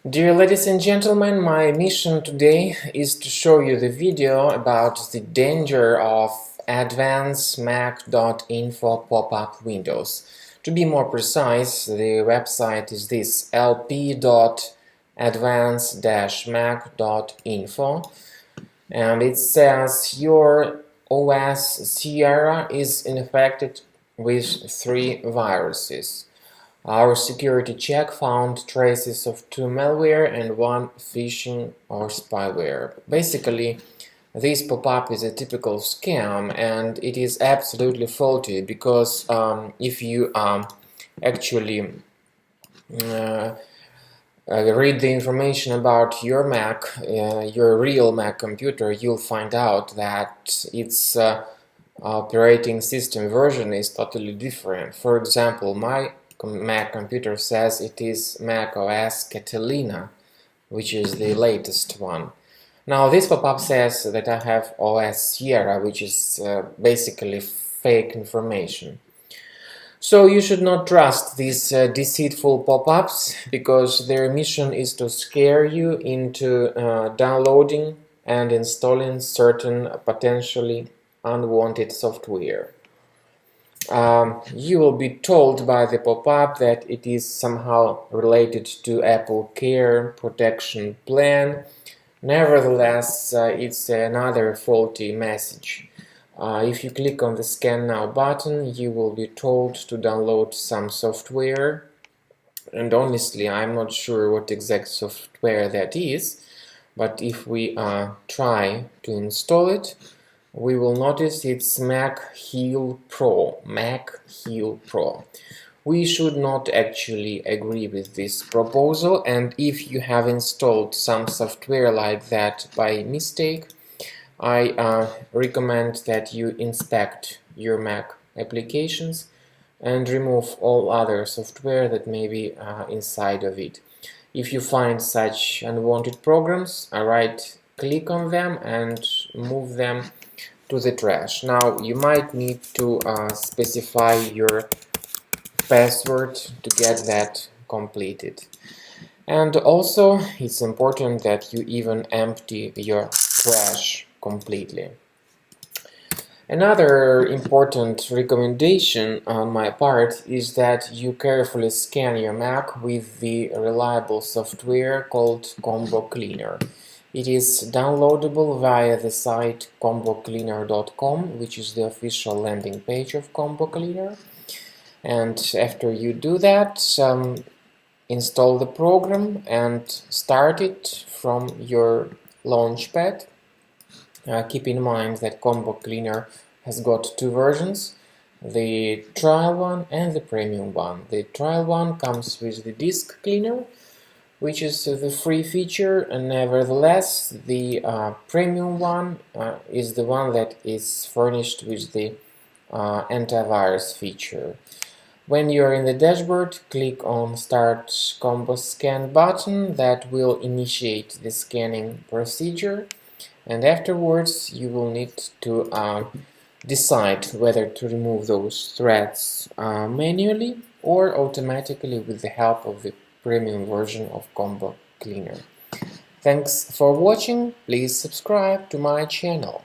Dear ladies and gentlemen, my mission today is to show you the video about the danger of advance-mac.info pop-up windows. To be more precise, the website is this Lp.advance-mac.info, and it says your OS Sierra is infected with 3 viruses. Our security check found traces of 2 malware and 1 phishing or spyware. Basically, this pop-up is a typical scam, and it is absolutely faulty because if you actually read the information about your Mac, your real Mac computer, you'll find out that its operating system version is totally different. For example, my Mac computer says it is Mac OS Catalina, which is the latest one. Now this pop-up says that I have OS Sierra, which is basically fake information. So you should not trust these deceitful pop-ups, because their mission is to scare you into downloading and installing certain potentially unwanted software. You will be told by the pop-up that it is somehow related to Apple Care Protection Plan. Nevertheless, it's another faulty message. If you click on the Scan Now button, you will be told to download some software, and honestly, I'm not sure what exact software that is, but if we try to install it, we will notice it's Mac Heal Pro. We should not actually agree with this proposal, and if you have installed some software like that by mistake, I recommend that you inspect your Mac applications and remove all other software that may be inside of it. If you find such unwanted programs, right-click on them and move them to the trash. Now, you might need to specify your password to get that completed. And also, it's important that you even empty your trash completely. Another important recommendation on my part is that you carefully scan your Mac with the reliable software called Combo Cleaner. It is downloadable via the site combocleaner.com, which is the official landing page of Combo Cleaner. And after you do that, install the program and start it from your launchpad. Keep in mind that Combo Cleaner has got 2 versions, the trial one and the premium one. The trial one comes with the disk cleaner, which is the free feature, and nevertheless the premium one is the one that is furnished with the antivirus feature. When you're in the dashboard, click on Start Combo Scan button. That will initiate the scanning procedure, and afterwards you will need to decide whether to remove those threads manually or automatically with the help of the premium version of Combo Cleaner. Thanks for watching. Please subscribe to my channel.